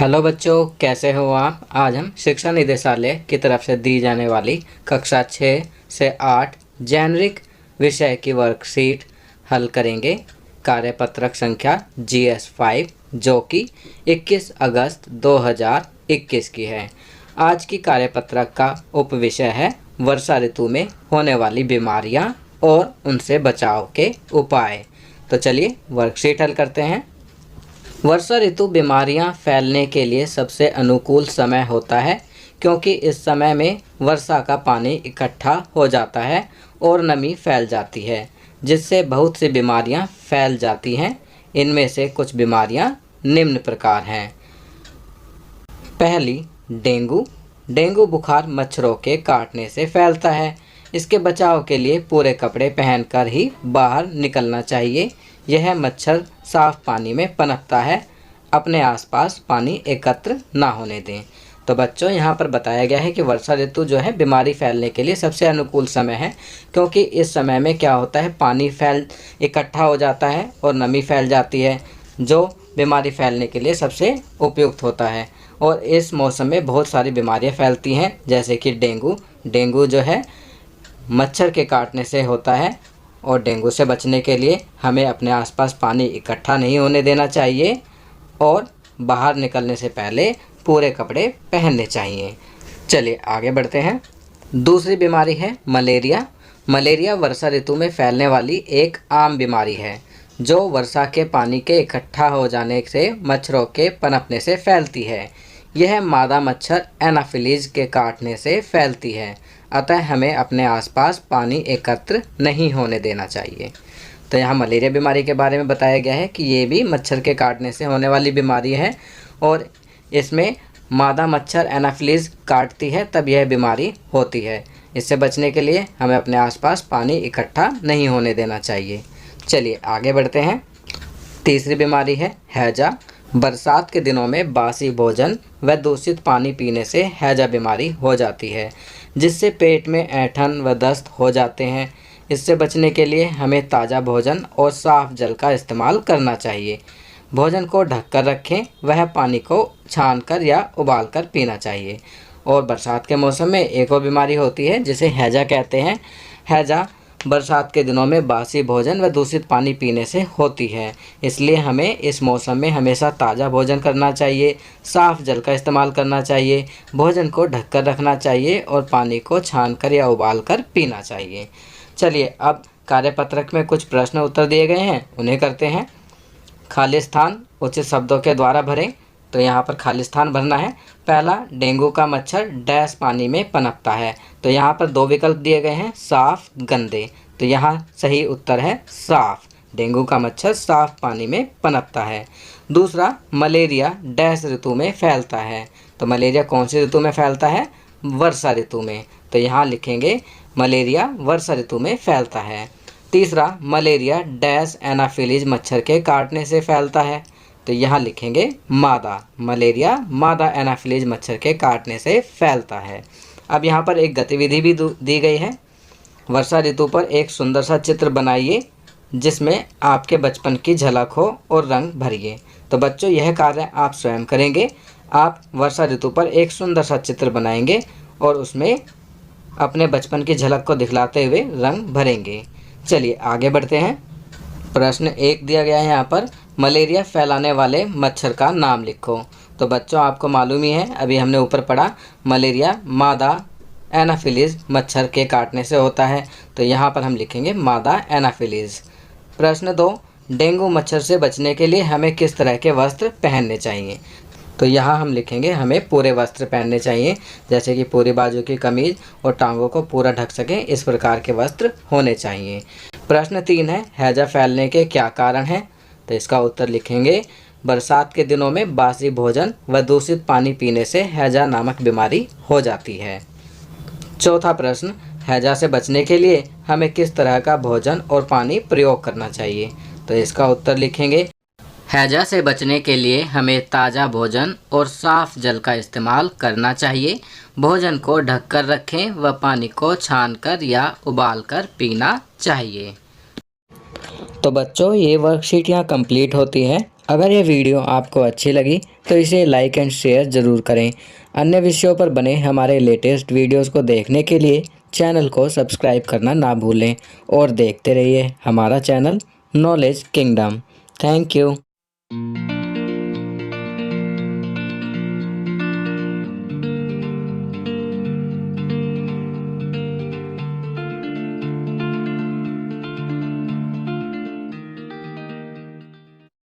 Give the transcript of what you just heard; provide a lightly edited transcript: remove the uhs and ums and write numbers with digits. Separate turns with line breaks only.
Hello बच्चों, कैसे हो आप। आज हम शिक्षा निदेशालय की तरफ से दी जाने वाली कक्षा 6 से 8 जेनरिक विषय की वर्कशीट हल करेंगे। कार्यपत्रक संख्या GS5 जो कि 21 अगस्त 2021 की है। आज की कार्यपत्रक का उपविषय है वर्षा ऋतु में होने वाली बीमारियां और उनसे बचाव के उपाय। तो चलिए वर्कशीट हल करते हैं। वर्षा ऋतु बीमारियां फैलने के लिए सबसे अनुकूल समय होता है, क्योंकि इस समय में वर्षा का पानी इकट्ठा हो जाता है और नमी फैल जाती है, जिससे बहुत सी बीमारियां फैल जाती हैं। इनमें से कुछ बीमारियां निम्न प्रकार हैं। पहली, डेंगू। डेंगू बुखार मच्छरों के काटने से फैलता है। इसके बचाव के लिए पूरे कपड़े पहनकर ही बाहर निकलना चाहिए। यह मच्छर साफ पानी में पनपता है। अपने आसपास पानी एकत्र ना होने दें। तो बच्चों, यहाँ पर बताया गया है कि वर्षा ऋतु जो है बीमारी फैलने के लिए सबसे अनुकूल समय है, क्योंकि इस समय में क्या होता है, पानी इकट्ठा हो जाता है और नमी फैल जाती है, जो बीमारी फैलने के लिए सबसे उपयुक्त होता है। और इस मौसम में बहुत सारी बीमारियाँ फैलती हैं, जैसे कि डेंगू। डेंगू जो है मच्छर के काटने से होता है, और डेंगू से बचने के लिए हमें अपने आसपास पानी इकट्ठा नहीं होने देना चाहिए और बाहर निकलने से पहले पूरे कपड़े पहनने चाहिए। चलिए आगे बढ़ते हैं। दूसरी बीमारी है मलेरिया। मलेरिया वर्षा ऋतु में फैलने वाली एक आम बीमारी है, जो वर्षा के पानी के इकट्ठा हो जाने से मच्छरों के पनपने से फैलती है। यह मादा मच्छर एनाफिलीज के काटने से फैलती है, अतः हमें अपने आसपास पानी एकत्र नहीं होने देना चाहिए। तो यहाँ मलेरिया बीमारी के बारे में बताया गया है कि ये भी मच्छर के काटने से होने वाली बीमारी है, और इसमें मादा मच्छर एनाफिलीज काटती है तब यह बीमारी होती है। इससे बचने के लिए हमें अपने आसपास पानी इकट्ठा नहीं होने देना चाहिए। चलिए आगे बढ़ते हैं। तीसरी बीमारी है हैजा। बरसात के दिनों में बासी भोजन व दूषित पानी पीने से हैजा बीमारी हो जाती है, जिससे पेट में ऐंठन व दस्त हो जाते हैं। इससे बचने के लिए हमें ताज़ा भोजन और साफ जल का इस्तेमाल करना चाहिए। भोजन को ढककर रखें, वह पानी को छानकर या उबालकर पीना चाहिए। और बरसात के मौसम में एक और बीमारी होती है जिसे हैजा कहते हैं। हैजा बरसात के दिनों में बासी भोजन व दूषित पानी पीने से होती है, इसलिए हमें इस मौसम में हमेशा ताज़ा भोजन करना चाहिए, साफ़ जल का इस्तेमाल करना चाहिए, भोजन को ढककर रखना चाहिए और पानी को छानकर या उबालकर पीना चाहिए। चलिए अब कार्यपत्रक में कुछ प्रश्न उत्तर दिए गए हैं, उन्हें करते हैं। खाली स्थान उचित शब्दों के द्वारा भरें। तो यहाँ पर खाली स्थान भरना है। पहला, डेंगू का मच्छर डैश पानी में पनपता है। तो यहाँ पर दो विकल्प दिए गए हैं, साफ, गंदे। तो यहाँ सही उत्तर है साफ। डेंगू का मच्छर साफ पानी में पनपता है। दूसरा, मलेरिया डैश ऋतु में फैलता है। तो मलेरिया कौन सी ऋतु में फैलता है? वर्षा ऋतु में। तो यहाँ लिखेंगे मलेरिया वर्षा ऋतु में फैलता है। तीसरा, मलेरिया डैश एनाफिलीज मच्छर के काटने से फैलता है। तो यहाँ लिखेंगे मादा। मलेरिया मादा एनाफिलीज मच्छर के काटने से फैलता है। अब यहाँ पर एक गतिविधि भी दी गई है। वर्षा ऋतु पर एक सुंदर सा चित्र बनाइए जिसमें आपके बचपन की झलक हो और रंग भरिए। तो बच्चों, यह कार्य आप स्वयं करेंगे। आप वर्षा ऋतु पर एक सुंदर सा चित्र बनाएंगे और उसमें अपने बचपन की झलक को दिखलाते हुए रंग भरेंगे। चलिए आगे बढ़ते हैं। प्रश्न 1 दिया गया है यहाँ पर, मलेरिया फैलाने वाले मच्छर का नाम लिखो। तो बच्चों, आपको मालूम ही है, अभी हमने ऊपर पढ़ा, मलेरिया मादा एनाफिलीज मच्छर के काटने से होता है। तो यहाँ पर हम लिखेंगे मादा एनाफिलीज। प्रश्न 2, डेंगू मच्छर से बचने के लिए हमें किस तरह के वस्त्र पहनने चाहिए? तो यहाँ हम लिखेंगे हमें पूरे वस्त्र पहनने चाहिए, जैसे कि पूरी बाजू की कमीज और टांगों को पूरा ढक सकें, इस प्रकार के वस्त्र होने चाहिए। प्रश्न 3 है, हैजा फैलने के क्या कारण हैं? तो इसका उत्तर लिखेंगे बरसात के दिनों में बासी भोजन व दूषित पानी पीने से हैजा नामक बीमारी हो जाती है। चौथा प्रश्न, हैजा से बचने के लिए हमें किस तरह का भोजन और पानी प्रयोग करना चाहिए? तो इसका उत्तर लिखेंगे हैजा से बचने के लिए हमें ताज़ा भोजन और साफ जल का इस्तेमाल करना चाहिए। भोजन को ढककर रखें व पानी को छानकर या उबालकर पीना चाहिए। तो बच्चों, ये वर्कशीट यहाँ कंप्लीट होती है। अगर ये वीडियो आपको अच्छी लगी तो इसे लाइक एंड शेयर ज़रूर करें। अन्य विषयों पर बने हमारे लेटेस्ट वीडियोस को देखने के लिए चैनल को सब्सक्राइब करना ना भूलें और देखते रहिए हमारा channel knowledge kingdom. Thank you.